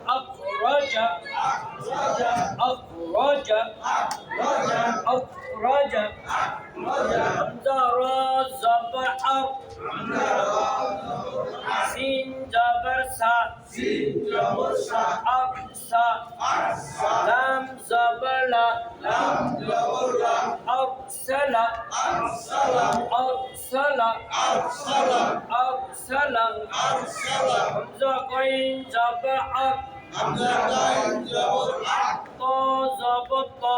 أخرج أخرج أخرج همزة را زبر أر سين زبر سا أقصى لام زبر لا أرسل أرسل أرسل همزة غين زبر أر طا زبر طا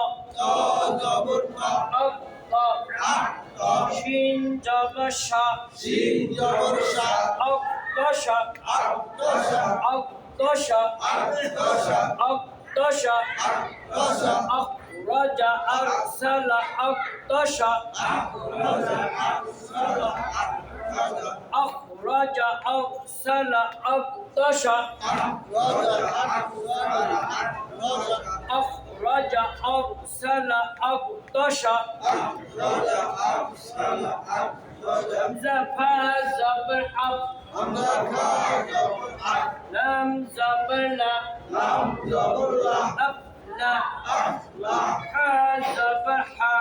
أقطع شين زبر شا أقطش أقطش أقطش أخرج أرسل أقطش أخرج أرسل أقطش أخرج أرسل أقطش همزة فا زبر أب لام زبر لا أفلا حا زبر حا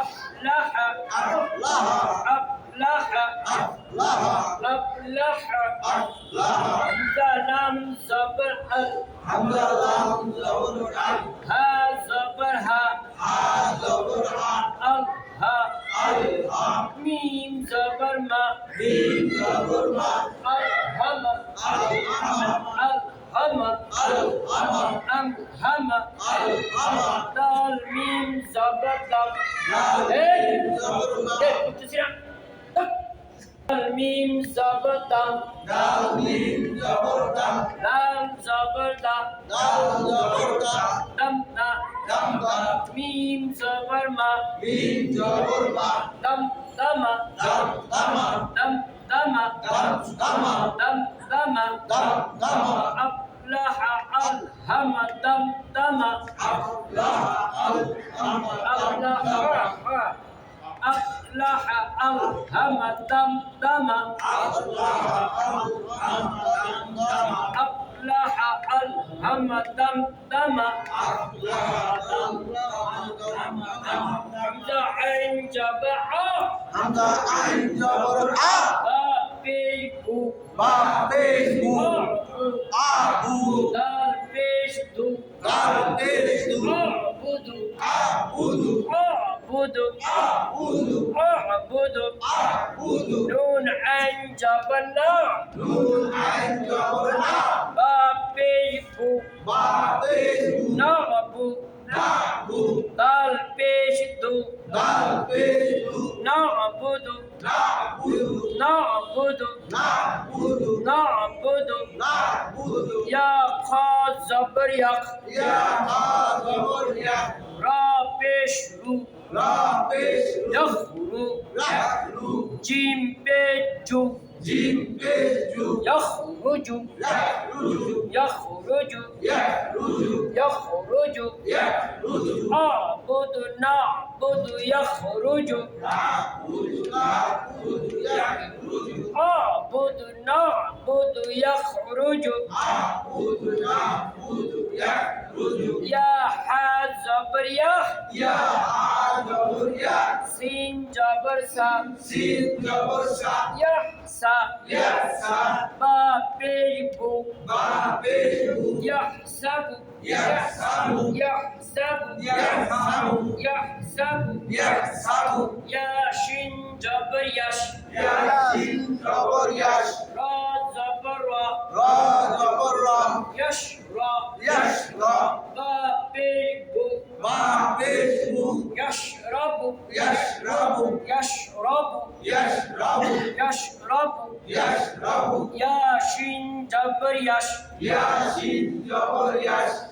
أفلح أفلح أفلح همزة لام زبر ال ها زبر ها ها ميم زبر ما ألهم أمهم دال ميم زبر دال ميم زبر دال لام زبر دال دم ميم زبر ما دم دم أفلح ألهم دم أفلح ألهم دم أفلح ألهم دم همزة عين جبر دال بيش دو أعبد نون عين جبر نعبد دال بيش دو نعبد يا خا زبر يق را پیش رو یخرو جیم پیجو يخرج أعبد نعبد يخرج أعبد نعبد يخرج يا حا زبر يا سين جبر سا يحسا با بيبو يحسب يا شين جبر يش را زبر را يشرا با بيبو يشرب يا شين جبر يش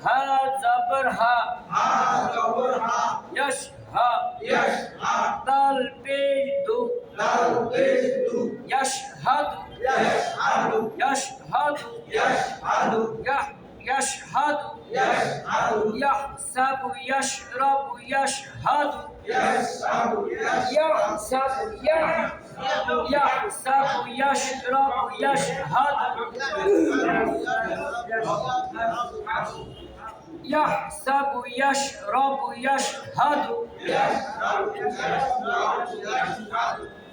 ها زبر ها يش ها دال بيدو يشهد يشهد يحسب يشرب يشهد يحسب يشرب يشهد يحسب يشرب يشهد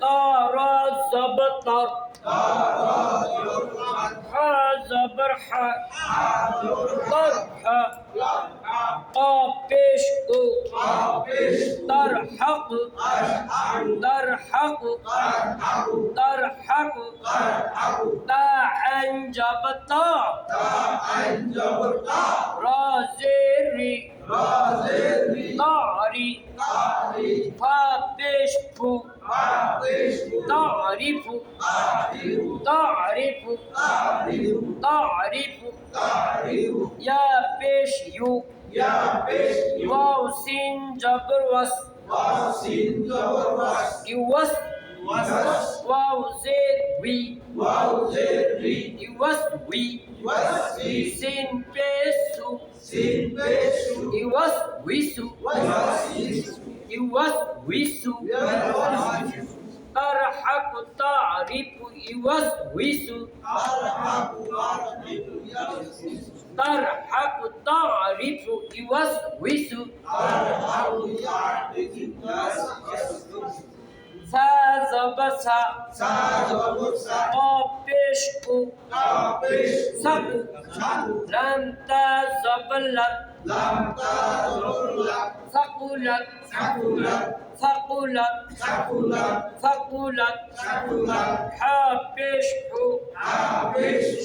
طار زبطر ها زبر ح طرح قابش ترحق ترحق ترحق تاعن جبطا رازيري طاري فابشفو تعرف تعرف تعرف يا بيش يو واو سين جبر وس يوس واو زير وي يوس وي سين بيسو يوس ويسو يوس ويسو ترحق تعرف يوس ويسو ترحق تعرف يوسوس سازبسا قابشكو سكو لم تزبلت ثقلت ثقلت حابشكو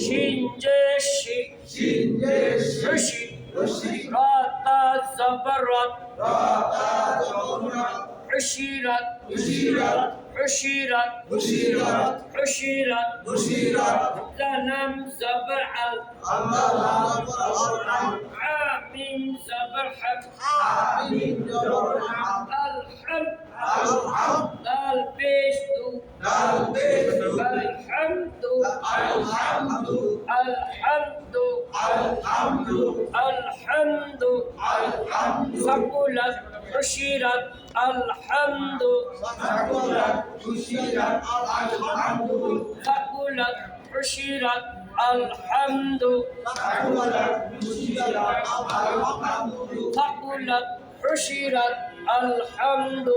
شنجشي حشي راتا زبرت حشيرت لنم زبعل عامين زبرحت الحمد البيشتو الحمد ثقلت حشرت الحمد ثقلت حشرت الحمد ثقلت حشرت الحمد